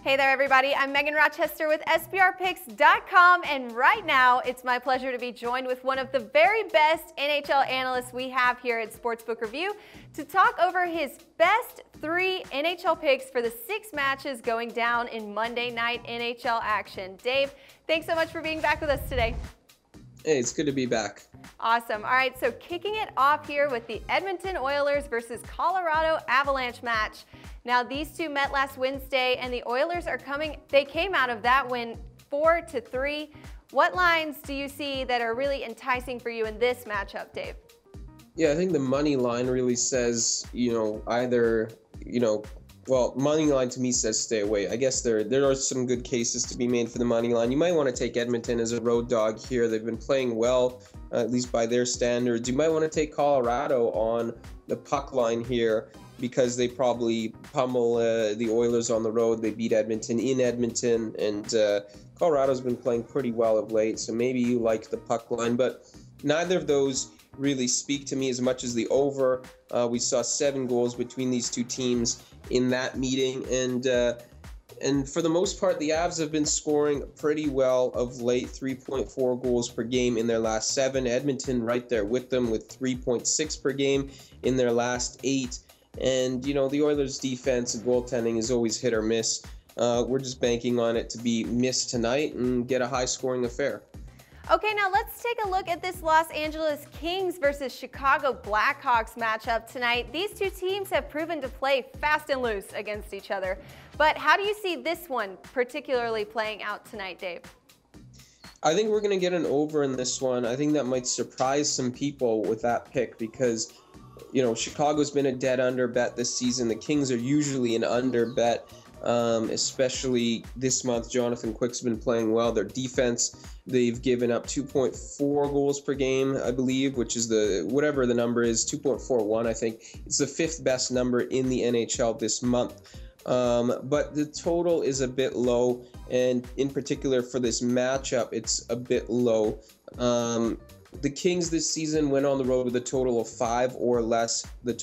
Hey there, everybody. I'm Megan Rochester with SBRpicks.com, and right now it's my pleasure to be joined with one of the very best NHL analysts we have here at Sportsbook Review to talk over his best 3 NHL picks for the 6 matches going down in Monday night NHL action. Dave, thanks so much for being back with us today. Hey, it's good to be back. Awesome. All right, so kicking it off here with the Edmonton Oilers versus Colorado Avalanche match. Now, these two met last Wednesday, and the Oilers they came out of that win 4-3. What lines do you see that are really enticing for you in this matchup, Dave? Yeah, I think the money line really says, well, money line to me says stay away. I guess there are some good cases to be made for the money line. You might want to take Edmonton as a road dog here. They've been playing well, at least by their standards. You might want to take Colorado on the puck line here because they probably pummel the Oilers on the road. They beat Edmonton in Edmonton, and Colorado's been playing pretty well of late, so maybe you like the puck line. But neither of those really speak to me as much as the over. We saw 7 goals between these two teams in that meeting, and for the most part, the Avs have been scoring pretty well of late, 3.4 goals per game in their last 7. Edmonton right there with them with 3.6 per game in their last 8. And, the Oilers' defense and goaltending is always hit or miss. We're just banking on it to be missed tonight and get a high-scoring affair. Okay, now let's take a look at this Los Angeles Kings versus Chicago Blackhawks matchup tonight. These two teams have proven to play fast and loose against each other. But how do you see this one particularly playing out tonight, Dave? I think we're going to get an over in this one. I think that might surprise some people with that pick because, Chicago's been a dead under bet this season. The Kings are usually an under bet, especially this month. Jonathan Quick's been playing well. Their defense, they've given up 2.4 goals per game, I believe, which is whatever the number is, 2.41, I think. It's the 5th best number in the NHL this month. But the total is a bit low, and in particular for this matchup, it's a bit low. The Kings this season went on the road with a total of 5 or less. The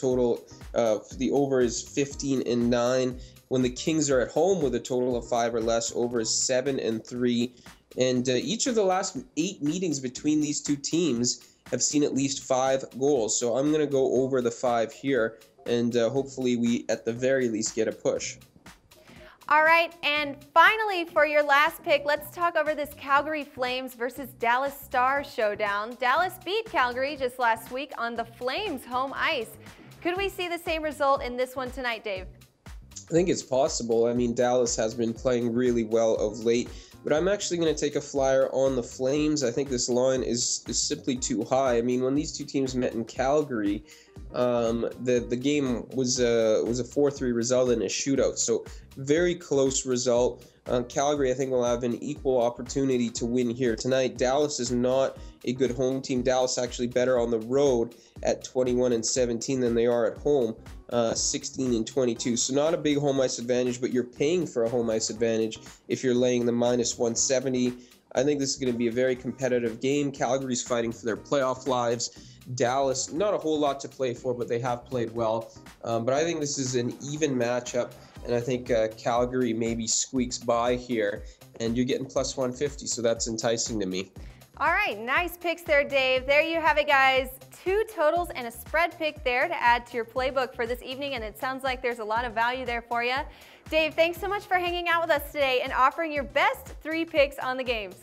over is 15-9. When the Kings are at home with a total of 5 or less, over is 7-3. And each of the last 8 meetings between these two teams have seen at least 5 goals. So I'm going to go over the 5 here, and hopefully we, at the very least, get a push. All right, and finally, for your last pick, let's talk over this Calgary Flames versus Dallas Stars showdown. Dallas beat Calgary just last week on the Flames' home ice. Could we see the same result in this one tonight, Dave? I think it's possible. I mean, Dallas has been playing really well of late, but I'm actually going to take a flyer on the Flames. I think this line is simply too high. I mean, when these two teams met in Calgary, the game was a 4-3 result in a shootout, so very close result. Calgary, I think, will have an equal opportunity to win here tonight. Dallas is not a good home team. Dallas actually better on the road at 21-17 than they are at home, 16-22. So not a big home ice advantage, but you're paying for a home ice advantage if you're laying the -170. I think this is going to be a very competitive game. Calgary's fighting for their playoff lives. Dallas, not a whole lot to play for, but they have played well. But I think this is an even matchup, and I think Calgary maybe squeaks by here, and you're getting +150, so that's enticing to me. All right, nice picks there, Dave. There you have it, guys. 2 totals and a spread pick there to add to your playbook for this evening, and it sounds like there's a lot of value there for you. Dave, thanks so much for hanging out with us today and offering your best 3 picks on the games.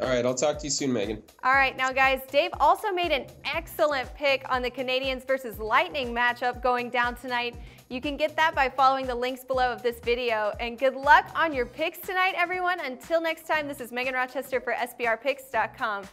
All right, I'll talk to you soon, Megan. All right, now guys, Dave also made an excellent pick on the Canadiens versus Lightning matchup going down tonight. You can get that by following the links below of this video. And good luck on your picks tonight, everyone. Until next time, this is Megan Rochester for SBRpicks.com.